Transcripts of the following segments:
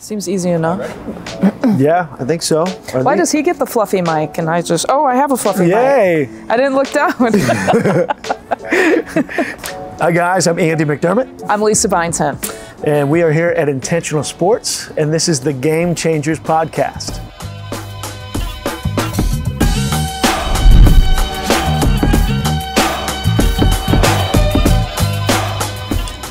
Seems easy enough. Yeah, I think so. Why does he get the fluffy mic and I just, oh, I have a fluffy Yay. mic. I didn't look down. Hi guys, I'm Andy McDermott. I'm Lisa Byington. And we are here at Intentional Sports, and this is the Game Changers podcast.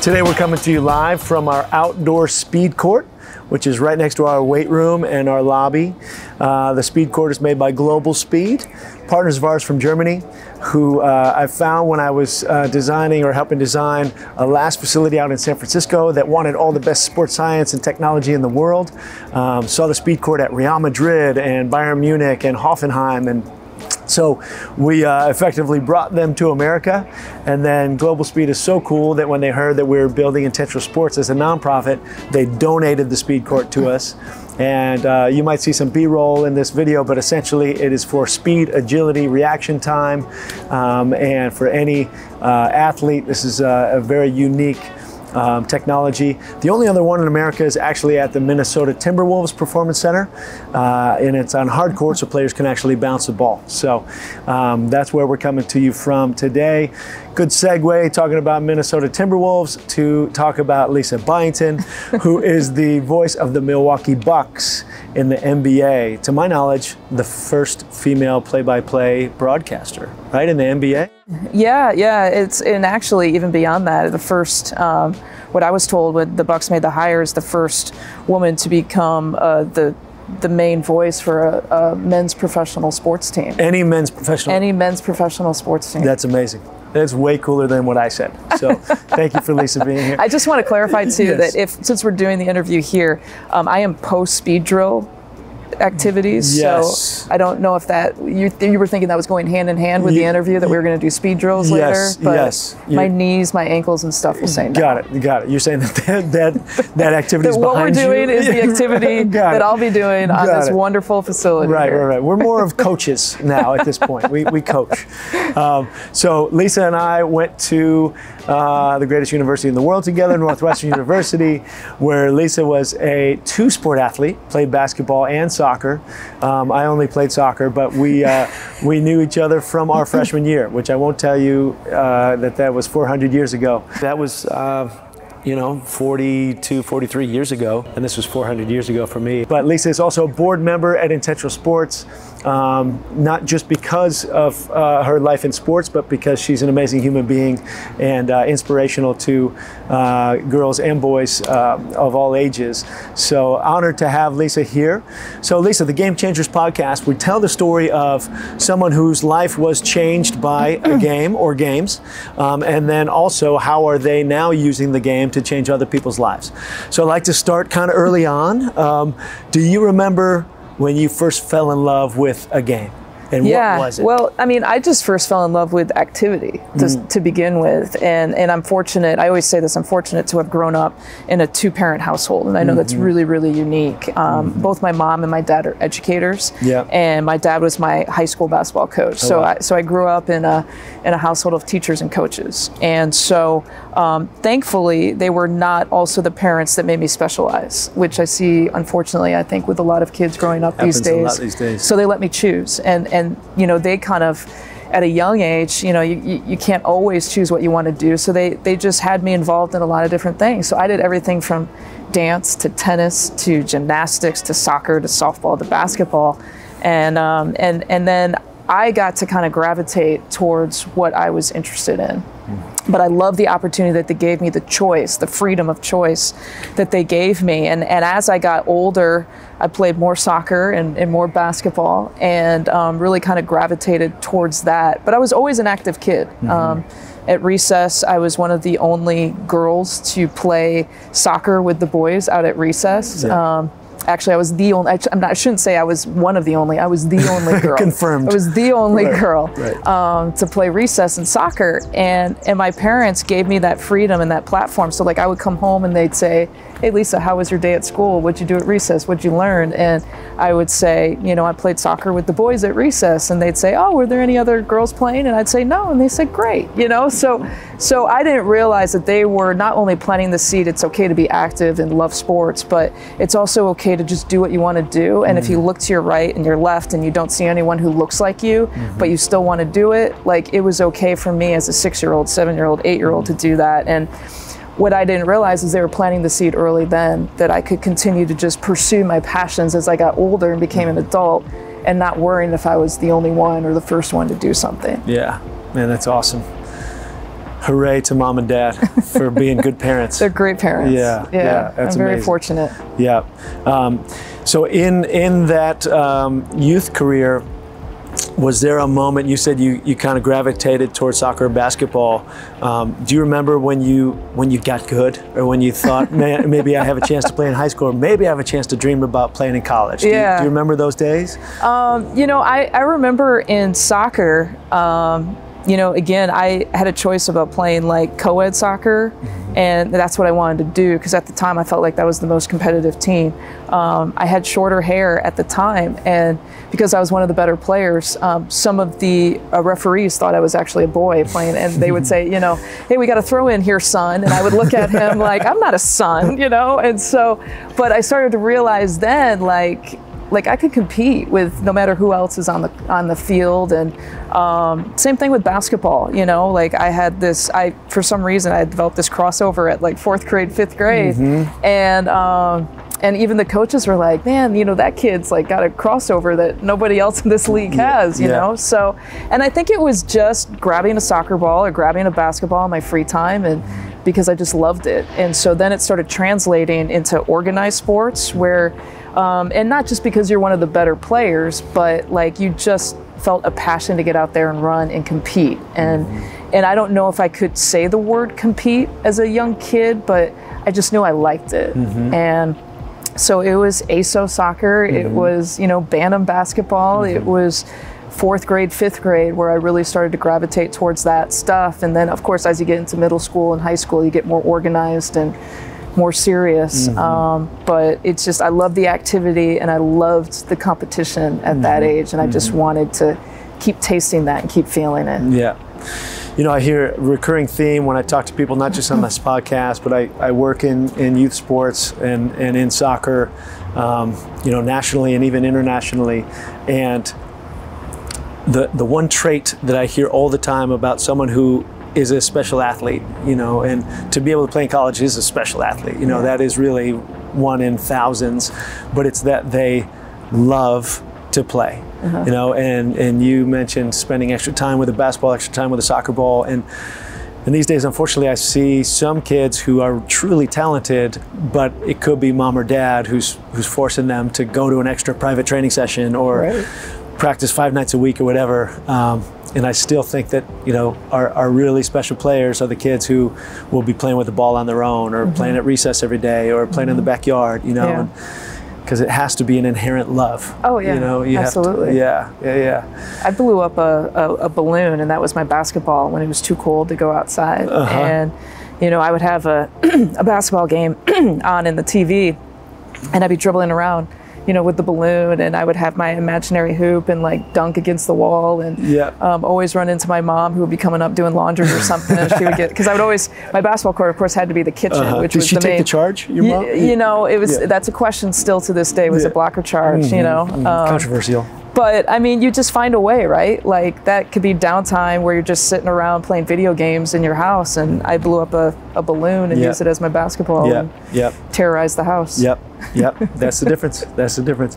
Today we're coming to you live from our outdoor speed court, which is right next to our weight room and our lobby. The speed court is made by Global Speed, partners of ours from Germany, who I found when I was designing or helping design a last facility out in San Francisco that wanted all the best sports science and technology in the world. Saw the speed court at Real Madrid and Bayern Munich and Hoffenheim, and so we effectively brought them to America. And then Global Speed is so cool that when they heard that we were building Intentional Sports as a nonprofit, they donated the speed court to us. And you might see some B-roll in this video, but essentially it is for speed, agility, reaction time. And for any athlete, this is a very unique technology. The only other one in America is actually at the Minnesota Timberwolves Performance Center, and it's on hard court so players can actually bounce the ball. So that's where we're coming to you from today. Good segue, talking about Minnesota Timberwolves, to talk about Lisa Byington, who is the voice of the Milwaukee Bucks in the NBA. To my knowledge, the first female play-by-play broadcaster, right, in the NBA? Yeah, and actually even beyond that, the first, what I was told when the Bucks made the hire, is the first woman to become the main voice for a men's professional sports team. Any men's professional sports team. That's amazing. That's way cooler than what I said. So thank you for Lisa being here. I just want to clarify too Yes. that since we're doing the interview here, I am post speed drill activities. Yes. So I don't know if that you were thinking that was going hand in hand with the interview, that we were going to do speed drills later. But yes. My knees, my ankles, and stuff will say no. Got it. You're saying that activity is behind you. What we're doing is the activity that I'll be doing on this wonderful facility. Right. We're more of coaches now at this point. We coach. So Lisa and I went to the greatest university in the world together, Northwestern University, where Lisa was a two-sport athlete, played basketball and soccer. I only played soccer, but we knew each other from our freshman year, which I won't tell you that was 400 years ago. That was 42, 43 years ago, and this was 400 years ago for me. But Lisa is also a board member at Intentional Sports, not just because of her life in sports, but because she's an amazing human being and inspirational to girls and boys of all ages. So honored to have Lisa here. So Lisa, the Game Changers podcast, we tell the story of someone whose life was changed by a game or games, and then also how are they now using the game to change other people's lives. So I'd like to start kind of early on. Do you remember when you first fell in love with a game? And what was it? Well, I mean, I just first fell in love with activity to begin with. And I'm fortunate, I always say this, I'm fortunate to have grown up in a two-parent household. And I know that's really, really unique. Both my mom and my dad are educators. Yeah. And my dad was my high school basketball coach. So I grew up in a household of teachers and coaches. And so thankfully, they were not also the parents that made me specialize, which I see, unfortunately, I think with a lot of kids growing up these days. So they let me choose. And they kind of, at a young age, you can't always choose what you want to do. So they just had me involved in a lot of different things. So I did everything from dance to tennis to gymnastics to soccer to softball to basketball. And then I got to kind of gravitate towards what I was interested in. But I love the opportunity that they gave me, the choice, the freedom of choice that they gave me. And as I got older, I played more soccer and more basketball, and really kind of gravitated towards that. But I was always an active kid. At recess, I was one of the only girls to play soccer with the boys out at recess. Yeah. Actually, I was the only, I shouldn't say I was one of the only, I was the only girl. Confirmed. I was the only girl to play recess in soccer. And my parents gave me that freedom and that platform. So like I would come home and they'd say, hey Lisa, how was your day at school? What'd you do at recess? What'd you learn? And I would say, you know, I played soccer with the boys at recess, and they'd say, oh, were there any other girls playing? And I'd say no, and they said great, you know. So I didn't realize that they were not only planting the seed, it's okay to be active and love sports, but it's also okay to just do what you want to do. And if you look to your right and your left and you don't see anyone who looks like you, but you still want to do it, like, it was okay for me as a 6-year-old, 7-year-old, 8-year-old to do that. And what I didn't realize is they were planting the seed early then, that I could continue to just pursue my passions as I got older and became an adult, and not worrying if I was the only one or the first one to do something. Yeah, man, that's awesome. Hooray to mom and dad for being good parents. They're great parents. Yeah, that's I'm very amazing. fortunate. Yeah. So in that youth career, was there a moment, you said you kind of gravitated towards soccer or basketball? Do you remember when you got good, or when you thought, man, maybe I have a chance to play in high school, or maybe I have a chance to dream about playing in college? Do you remember those days? You know, I remember in soccer, you know, again, I had a choice about playing like co-ed soccer, and that's what I wanted to do, because at the time I felt like that was the most competitive team. I had shorter hair at the time, and because I was one of the better players, some of the referees thought I was actually a boy playing, and they would say, you know, hey, we got to throw in here, son. And I would look at him like, I'm not a son, you know? And so, but I started to realize then, like I could compete with no matter who else is on the field. And same thing with basketball, you know, like I had this, for some reason I had developed this crossover at like 4th grade, 5th grade. And even the coaches were like, man, you know, that kid's like got a crossover that nobody else in this league has, you know? So, and I think it was just grabbing a soccer ball or grabbing a basketball in my free time, and because I just loved it. And so then it started translating into organized sports where, and not just because you're one of the better players, but like you just felt a passion to get out there and run and compete. And I don't know if I could say the word compete as a young kid, but I just knew I liked it. And so it was ASO soccer, it was, you know, Bantam basketball, it was 4th grade, 5th grade where I really started to gravitate towards that stuff. And then of course, as you get into middle school and high school, you get more organized and more serious. But it's just, I loved the activity and I loved the competition at that age. And I just wanted to keep tasting that and keep feeling it. Yeah. You know, I hear a recurring theme when I talk to people, not just on this podcast, but I work in youth sports and in soccer, you know, nationally and even internationally. And the one trait that I hear all the time about someone who is a special athlete, you know, and to be able to play in college is a special athlete, you know, that is really one in thousands, but it's that they love to play. You know, and you mentioned spending extra time with a basketball, extra time with a soccer ball, and these days, unfortunately, I see some kids who are truly talented, but it could be mom or dad who's forcing them to go to an extra private training session or practice 5 nights a week or whatever. And I still think that, you know, our really special players are the kids who will be playing with the ball on their own, or playing at recess every day, or playing in the backyard, you know. Because it has to be an inherent love. Oh yeah, you know, you absolutely. Have to, I blew up a balloon, and that was my basketball when it was too cold to go outside. And you know, I would have a basketball game on in the TV, and I'd be dribbling around, you know, with the balloon, and I would have my imaginary hoop and like dunk against the wall, and always run into my mom, who would be coming up doing laundry or something, and she would get, because I would alys, my basketball court of course had to be the kitchen, which was the main. Did she take the charge, your mom? You know, it was, that's a question still to this day, was a blocker charge, you know. Controversial. But I mean, you just find a way, right? Like that could be downtime where you're just sitting around playing video games in your house, and I blew up a balloon and used it as my basketball and terrorized the house. That's the difference. That's the difference.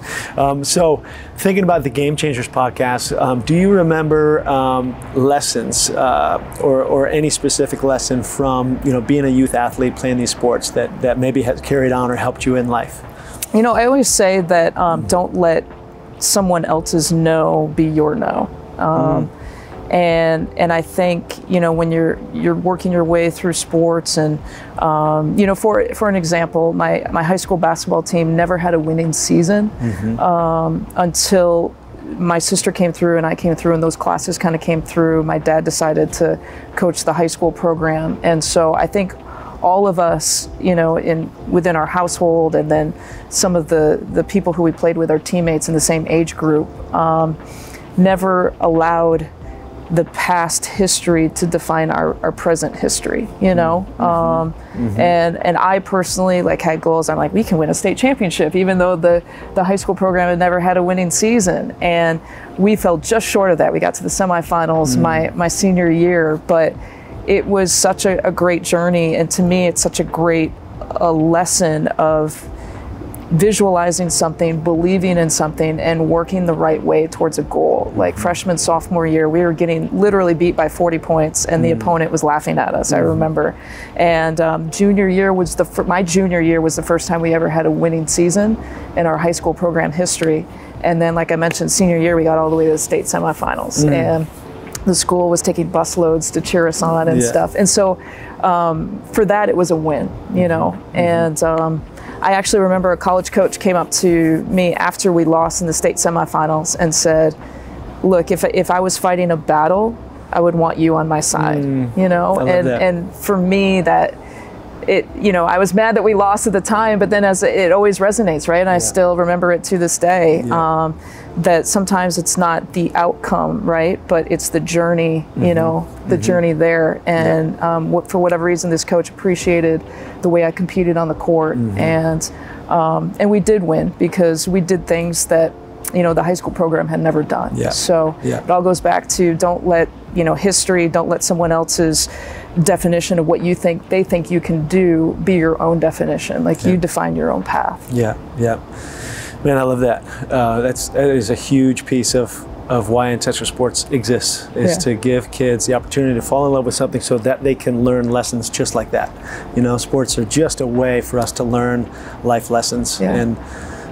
So thinking about the Game Changers podcast, do you remember lessons or any specific lesson from, you know, being a youth athlete playing these sports that maybe has carried on or helped you in life? You know, I always say that don't let someone else's no be your no. And I think, you know, when you're working your way through sports, and you know, for an example, my high school basketball team never had a winning season until my sister came through and I came through, and those classes kind of came through. My dad decided to coach the high school program, and so I think all of us, within our household, and then some of the people who we played with, our teammates in the same age group, never allowed the past history to define our present history, And I personally had goals. I'm like, we can win a state championship, even though the high school program had never had a winning season. And we fell just short of that. We got to the semifinals my senior year, but it was such a great journey. And to me, it's such a great lesson of visualizing something, believing in something, and working the right way towards a goal. Like freshman, sophomore year, we were getting literally beat by 40 points, and the opponent was laughing at us, I remember. And junior year was my junior year was the first time we ever had a winning season in our high school program history. And then, like I mentioned, senior year, we got all the way to the state semifinals. And the school was taking bus loads to cheer us on and stuff. And so for that, it was a win, And I actually remember a college coach came up to me after we lost in the state semifinals and said, look, if I was fighting a battle, I would want you on my side, And for me, that I was mad that we lost at the time, but then as it always resonates, right? And I still remember it to this day, that sometimes it's not the outcome, right? But it's the journey, the journey there. And for whatever reason, this coach appreciated the way I competed on the court. And we did win because we did things that, the high school program had never done. So it all goes back to don't let, history, don't let someone else's definition of what they think you can do be your own definition. You define your own path. Man, I love that. That is a huge piece of why Ancestral Sports exists, is to give kids the opportunity to fall in love with something so that they can learn lessons just like that. Sports are just a way for us to learn life lessons. And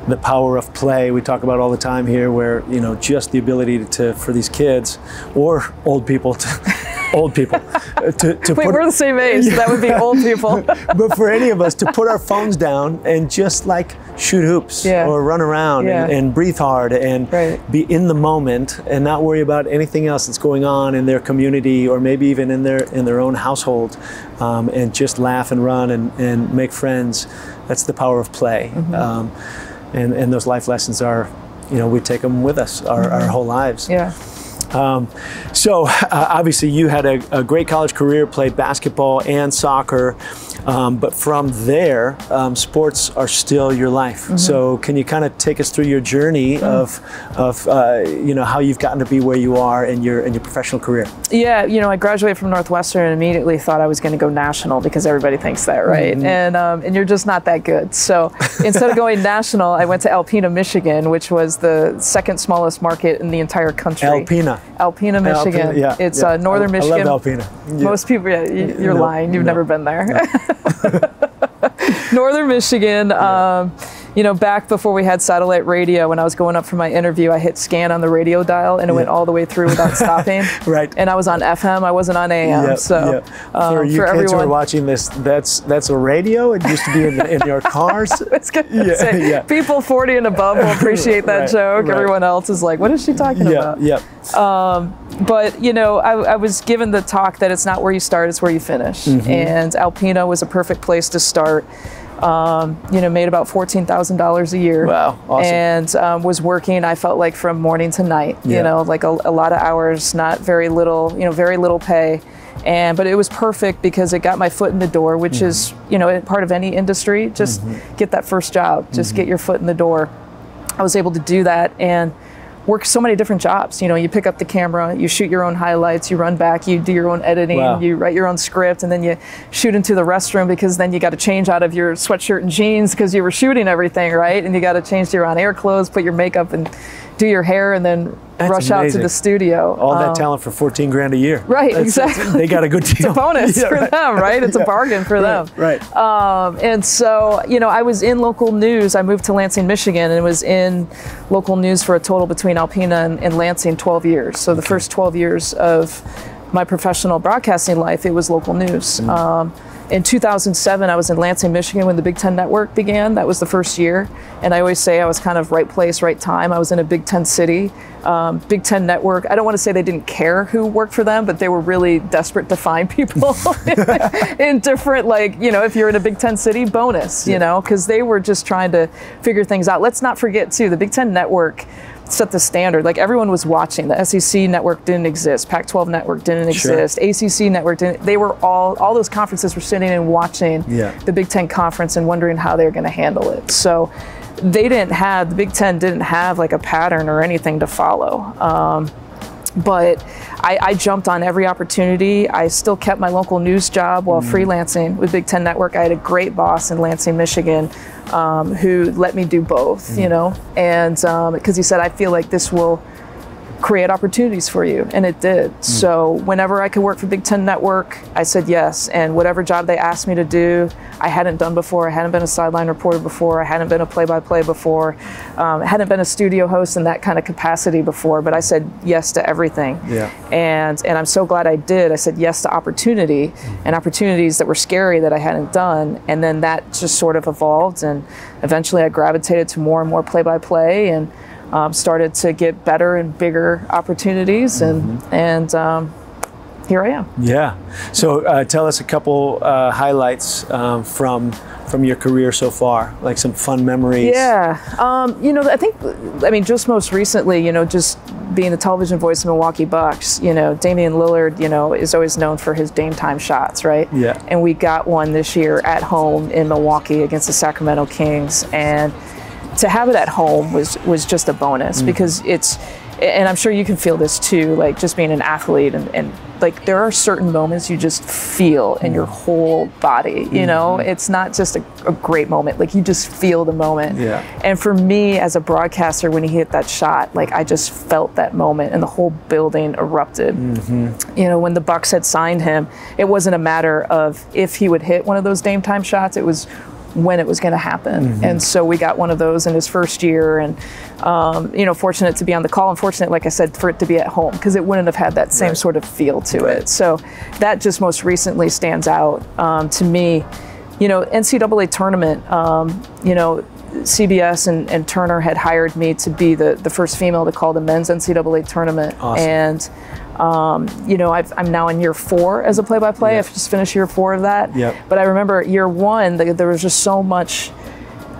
the power of play we talk about all the time here, where just the ability for these kids or old people to Wait, we're the same age, so that would be old people. But for any of us to put our phones down and just shoot hoops or run around and breathe hard and be in the moment and not worry about anything else that's going on in their community or maybe even in their own household, and just laugh and run and make friends. That's the power of play. And those life lessons are, we take them with us our whole lives. So obviously you had a great college career, played basketball and soccer, but from there, sports are still your life. So can you kind of take us through your journey of how you've gotten to be where you are in your professional career? I graduated from Northwestern and immediately thought I was going to go national because everybody thinks that, right? And you're just not that good. So instead of going national, I went to Alpena, Michigan, which was the second smallest market in the entire country. Alpena, Michigan. It's northern Michigan. I love Alpena. Most people, you're lying. You've never been there. Northern Michigan. Back before we had satellite radio, when I was going up for my interview, I hit scan on the radio dial and it went all the way through without stopping. And I was on FM, I wasn't on AM. For you kids who are watching this, that's a radio. It used to be in your cars. It's say, people 40 and above will appreciate that joke. Everyone else is like, what is she talking about? But I was given the talk that it's not where you start, it's where you finish. And Alpena was a perfect place to start. Made about $14,000 a year. Wow, awesome. And was working, I felt like, from morning to night, a lot of hours, not very little, very little pay. But it was perfect because it got my foot in the door, which is, part of any industry, just get that first job, just get your foot in the door. I was able to do that and work so many different jobs. You pick up the camera, you shoot your own highlights, you run back, you do your own editing, you write your own script, and then you shoot into the restroom because then you got to change out of your sweatshirt and jeans because you were shooting everything, right? And you got to change to your on-air clothes, put your makeup and do your hair, and then rush out to the studio. All that talent for $14,000 a year. Right, exactly. They got a good deal. It's a bonus for them, right? It's a bargain for them. And so, I was in local news. I moved to Lansing, Michigan, and was in local news for a total between Alpena and Lansing 12 years. So the first 12 years of my professional broadcasting life, it was local news. in 2007, I was in Lansing, Michigan when the Big Ten Network began. That was the first year. And I always say I was kind of right place, right time. I was in a Big Ten city. Big Ten Network, I don't want to say they didn't care who worked for them, but they were really desperate to find people in different, like, you know, if you're in a Big Ten city, bonus, you know, because they were just trying to figure things out. Let's not forget, too, the Big Ten Network set the standard. Like, everyone was watching. The SEC network didn't exist. Pac-12 network didn't exist. ACC network didn't. They were all those conferences were sitting and watching the Big Ten conference and wondering how they were going to handle it. So they didn't have, the Big Ten didn't have like a pattern or anything to follow. But I jumped on every opportunity. I still kept my local news job while freelancing with Big Ten Network. I had a great boss in Lansing, Michigan, who let me do both, you know, and because he said, I feel like this will create opportunities for you, and it did. So whenever I could work for Big Ten Network, I said yes, and whatever job they asked me to do, I hadn't done before. I hadn't been a sideline reporter before. I hadn't been a play-by-play before. I hadn't been a studio host in that kind of capacity before, but I said yes to everything. And I'm so glad I did. I said yes to opportunity, and opportunities that were scary that I hadn't done, and then that just sort of evolved, and eventually I gravitated to more and more play-by-play, and started to get better and bigger opportunities, and here I am. Yeah. So tell us a couple highlights from your career so far, like some fun memories. Yeah. You know, I mean, just most recently, you know, just being the television voice of Milwaukee Bucks, you know, Damian Lillard, you know, is always known for his Dame time shots, right? Yeah. And we got one this year at home in Milwaukee against the Sacramento Kings, and to have it at home was just a bonus, because it's, and I'm sure you can feel this too, like just being an athlete, and like there are certain moments you just feel in your whole body, you know, it's not just a great moment, like you just feel the moment. And for me as a broadcaster, when he hit that shot, like I just felt that moment and the whole building erupted. You know, when the Bucks had signed him, it wasn't a matter of if he would hit one of those Dame time shots, it was when it was going to happen. And so we got one of those in his first year, and you know, fortunate to be on the call, and fortunate, like I said, for it to be at home, because it wouldn't have had that same sort of feel to it. So that just most recently stands out to me. You know, NCAA tournament, you know, CBS and Turner had hired me to be the first female to call the men's NCAA tournament. And you know, I'm now in year 4 as a play-by-play. I've just finished year 4 of that. But I remember year 1, there was just so much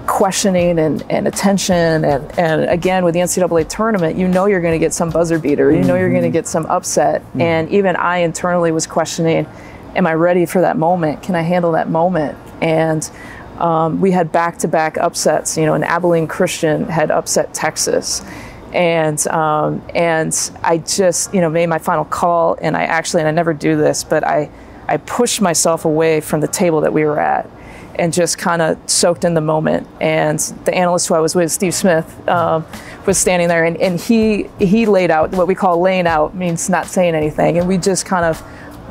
questioning and attention. And again, with the NCAA tournament, you know you're going to get some buzzer beater. You know you're going to get some upset. And even I internally was questioning, am I ready for that moment? Can I handle that moment? And we had back-to-back upsets. You know, and Abilene Christian had upset Texas. And I just, you know, made my final call, and I never do this, but I pushed myself away from the table that we were at and just kind of soaked in the moment. And the analyst who I was with, Steve Smith, was standing there, and he laid out what we call laying out, means not saying anything. And we just kind of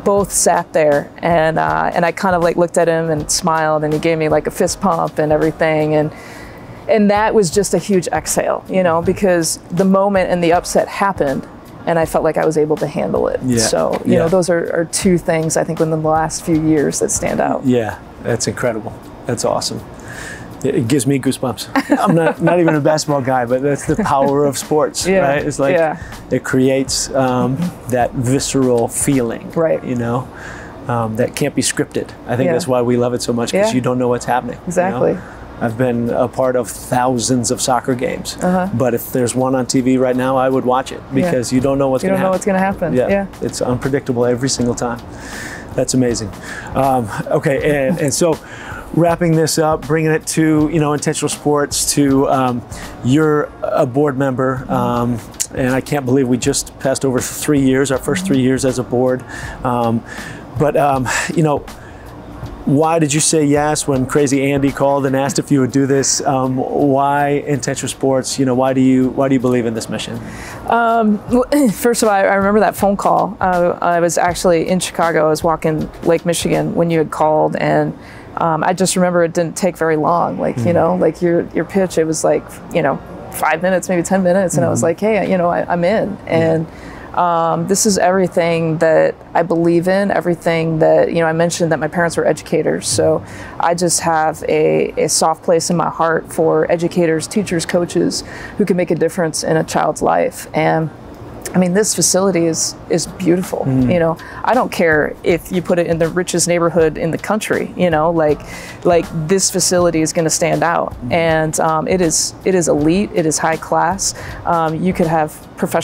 both sat there, and I kind of like looked at him and smiled, and he gave me like a fist pump and everything. And that was just a huge exhale, you know, because the moment and the upset happened, and I felt like I was able to handle it. So, you know, those are 2 things I think within the last few years that stand out. Yeah, that's incredible. That's awesome. It gives me goosebumps. I'm not even a basketball guy, but that's the power of sports, right? It's like it creates that visceral feeling, you know, that can't be scripted. I think that's why we love it so much, because you don't know what's happening. Exactly. You know? I've been a part of thousands of soccer games, but if there's one on TV right now, I would watch it, because you don't know what's going to happen. You don't know what's going to happen. It's unpredictable every single time. That's amazing. Okay, and so wrapping this up, bringing it to, you know, Intentional Sports, to you're a board member, and I can't believe we just passed over 3 years, our first 3 years as a board. You know, why did you say yes when Crazy Andy called and asked if you would do this? Why Intentional Sports? You know, why do you believe in this mission? First of all, I remember that phone call. I was actually in Chicago. I was walking Lake Michigan when you had called, and I just remember it didn't take very long. Like, you know, like your pitch, it was like, you know, 5 minutes, maybe 10 minutes, and I was like, hey, you know, I'm in. And This is everything that I believe in, everything that, I mentioned that my parents were educators. So I just have a soft place in my heart for educators, teachers, coaches who can make a difference in a child's life. And I mean, this facility is beautiful. I don't care if you put it in the richest neighborhood in the country, like this facility is going to stand out. And it is elite. It is high class. You could have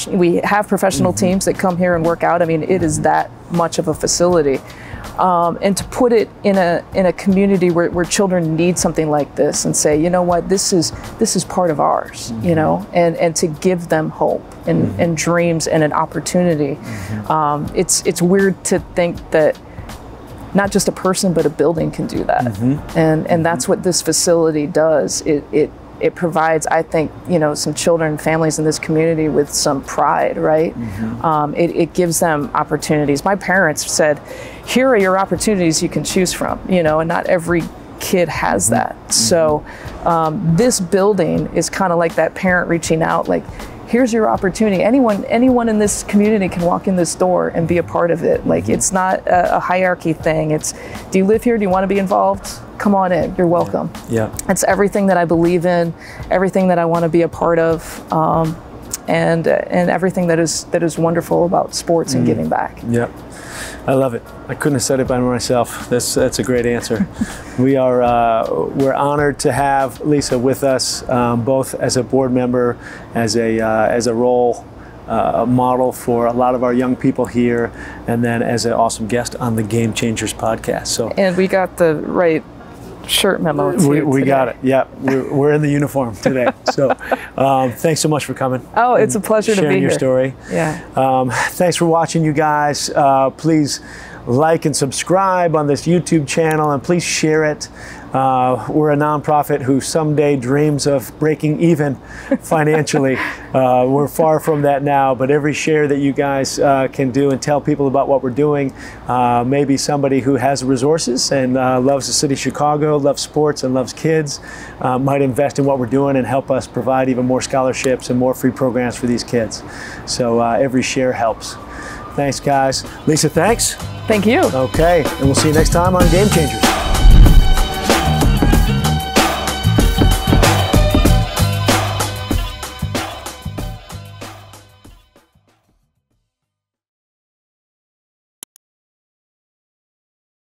we have professional teams that come here and work out. I mean, it is that much of a facility. And to put it in a community where children need something like this and say, you know what, this is part of ours, and to give them hope and dreams and an opportunity. It's weird to think that not just a person but a building can do that, and that's what this facility does. It provides, I think, some children, families in this community with some pride, right? It gives them opportunities. My parents said, here are your opportunities you can choose from, and not every kid has that. So this building is kind of like that parent reaching out, like, here's your opportunity. Anyone in this community can walk in this door and be a part of it. Like, it's not a hierarchy thing. It's, do you live here? Do you want to be involved? Come on in, you're welcome. Yeah. It's everything that I believe in, everything that I want to be a part of, and everything that is wonderful about sports and giving back. Yeah, I love it. I couldn't have said it by myself. That's a great answer. We're honored to have Lisa with us, both as a board member, as a role model for a lot of our young people here, and then as an awesome guest on the Game Changers podcast. So, and we got the right shirt memo too. We got it. Yeah, we're in the uniform today. So thanks so much for coming. Oh, it's a pleasure to be here. Sharing your story. Yeah. Thanks for watching, you guys. Please like and subscribe on this YouTube channel, and please share it. We're a nonprofit who someday dreams of breaking even financially. We're far from that now, but every share that you guys can do and tell people about what we're doing, maybe somebody who has resources and loves the city of Chicago, loves sports and loves kids, might invest in what we're doing and help us provide even more scholarships and more free programs for these kids. So every share helps. Thanks, guys. Lisa, thanks. Thank you. Okay, and we'll see you next time on Game Changers.